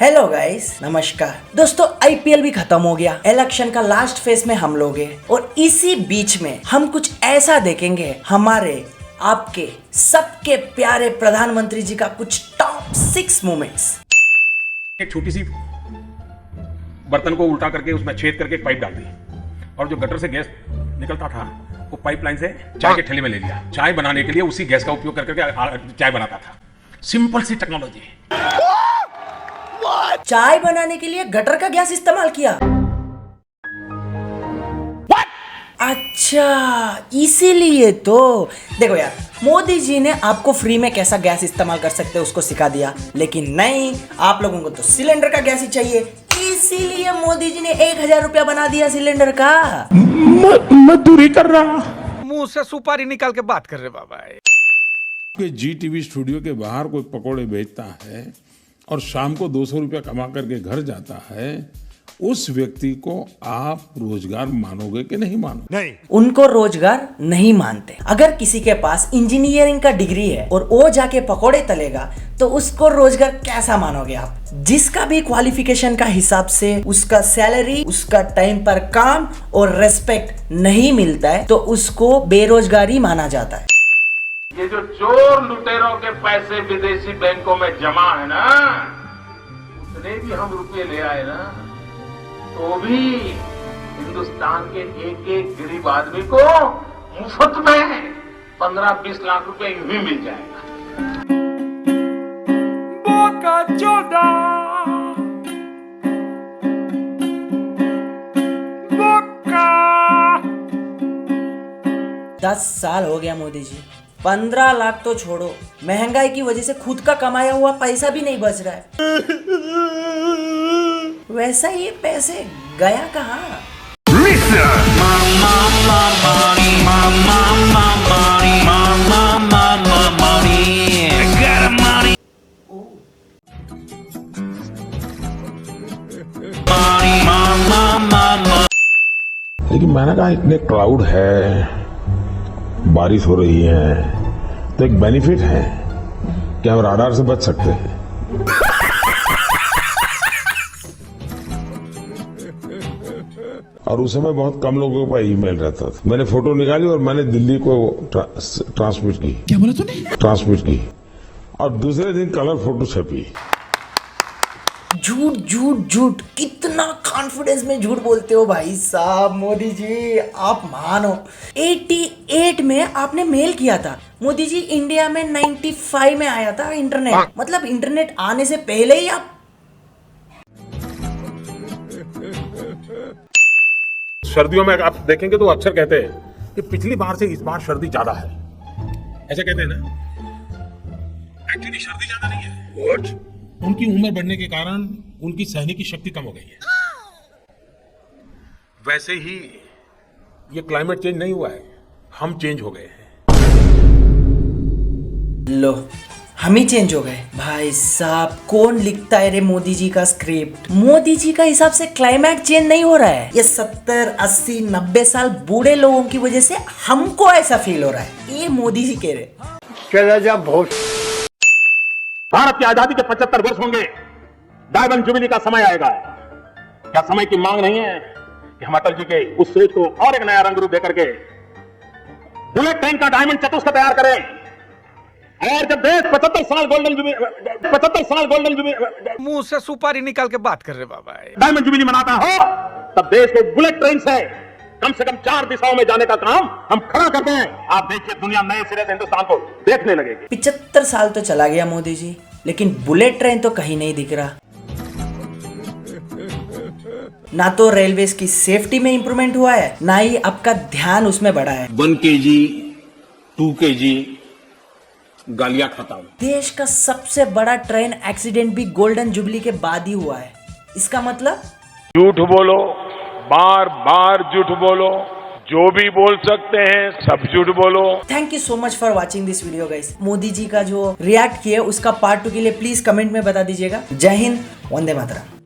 Hello guys, नमस्कार दोस्तों। IPL भी खत्म हो गया, इलेक्शन का लास्ट फेज में हम लोग हैं और इसी बीच में हम कुछ ऐसा देखेंगे, हमारे आपके सबके प्यारे प्रधानमंत्री जी का कुछ टॉप 6 मोमेंट्स। एक छोटी सी बर्तन को उल्टा करके उसमें छेद करके एक पाइप डाल दी और जो गटर से गैस निकलता था वो पाइपलाइन से चाय के ठेले में ले लिया। चाय बनाने के लिए उसी गैस का उपयोग करके चाय बनाता था। सिंपल सी टेक्नोलॉजी। चाय बनाने के लिए गटर का गैस इस्तेमाल किया। अच्छा, इसीलिए तो देखो यार, मोदी जी ने आपको फ्री में कैसा गैस इस्तेमाल कर सकते हैं उसको सिखा दिया, लेकिन नहीं, आप लोगों को तो सिलेंडर का गैस ही चाहिए। इसीलिए मोदी जी ने 1000 रुपया बना दिया सिलेंडर का। मजदूरी कर रहा, मुंह से सुपारी निकाल के बात कर रहे बाबा। जी टीवी स्टूडियो के बाहर कोई पकोड़े बेचता है और शाम को 200 रुपया कमा करके घर जाता है, उस व्यक्ति को आप रोजगार मानोगे कि नहीं मानोगे? नहीं, उनको रोजगार नहीं मानते। अगर किसी के पास इंजीनियरिंग का डिग्री है और वो जाके पकोड़े तलेगा तो उसको रोजगार कैसा मानोगे आप? जिसका भी क्वालिफिकेशन का हिसाब से उसका सैलरी, उसका टाइम पर काम और रेस्पेक्ट नहीं मिलता है तो उसको बेरोजगारी माना जाता है। ये जो चोर लुटेरों के पैसे विदेशी बैंकों में जमा है ना, उतने भी हम रुपए ले आए ना, तो भी हिंदुस्तान के एक एक गरीब आदमी को मुफ्त में 15-20 लाख रुपए यूं ही मिल जाएगा। बोका चोदा, बोका। 10 साल हो गया मोदी जी, 15 लाख तो छोड़ो, महंगाई की वजह से खुद का कमाया हुआ पैसा भी नहीं बच रहा है। वैसा ये पैसे गया कहाँ? लेकिन मैंने कहा इतने क्लाउड है, बारिश हो रही है, तो एक बेनिफिट है कि हम राडार से बच सकते हैं। और उस समय बहुत कम लोगों का ईमेल रहता था। मैंने फोटो निकाली और मैंने दिल्ली को ट्रांसमिट की। क्या बोला तूने? ट्रांसमिट की और दूसरे दिन कलर फोटो छपी। झूठ झूठ झूठ, कितना कॉन्फिडेंस में झूठ बोलते हो भाई साहब। मोदी जी आप मानो, 88 में आपने मेल किया था। मोदी जी इंडिया में 95 में आया था इंटरनेट, मतलब इंटरनेट आने से पहले ही आप। सर्दियों में आप देखेंगे तो अक्सर कहते हैं कि पिछली बार से इस बार सर्दी ज्यादा है, ऐसा कहते हैं ना। एक्चुअली सर्दी ज्यादा नहीं है, उनकी उम्र बढ़ने के कारण उनकी सहने की शक्ति कम हो गई है। वैसे ही ये क्लाइमेट चेंज नहीं हुआ है, हम चेंज हो गए हैं। लो, हम ही चेंज हो गए भाई साहब। कौन लिखता है रे मोदी जी का स्क्रिप्ट? मोदी जी का हिसाब से क्लाइमेट चेंज नहीं हो रहा है, ये 70, 80, 90 साल बूढ़े लोगों की वजह से हमको ऐसा फील हो रहा है। ये मोदी जी कह रहे। चला जा बहुत। भारत की आजादी के 75 वर्ष होंगे, डायमंड जुबली का समय आएगा। क्या समय की मांग नहीं है कि हम अटल जी के उस सोच को और एक नया रंग रूप देकर के बुलेट ट्रेन का डायमंड चतुष्क तैयार करें? और जब देश 75 साल गोल्डन जुबली मुंह से सुपारी निकाल के बात कर रहे बाबा। डायमंड जुबली मनाता हो, तब देश को बुलेट ट्रेन से कम 4 दिशाओं में जाने का काम हम खड़ा करते हैं। आप देखिए, दुनिया नए सिरे से हिंदुस्तान को देखने लगेगी। 75 साल तो चला गया मोदी जी, लेकिन बुलेट ट्रेन तो कहीं नहीं दिख रहा। ना तो रेलवेज की सेफ्टी में इंप्रूवमेंट हुआ है, ना ही आपका ध्यान उसमें बढ़ा है। 1 kg 2 kg गालियां खाता हूं। देश का सबसे बड़ा ट्रेन एक्सीडेंट भी गोल्डन जुबली के बाद ही हुआ है। इसका मतलब झूठ बोलो, बार बार झूठ बोलो, जो भी बोल सकते हैं सब झूठ बोलो। Thank you so much for watching this video guys. Modi ji का जो रिएक्ट किया उसका पार्ट 2 के लिए प्लीज कमेंट में बता दीजिएगा। जय हिंद, वंदे मातरम।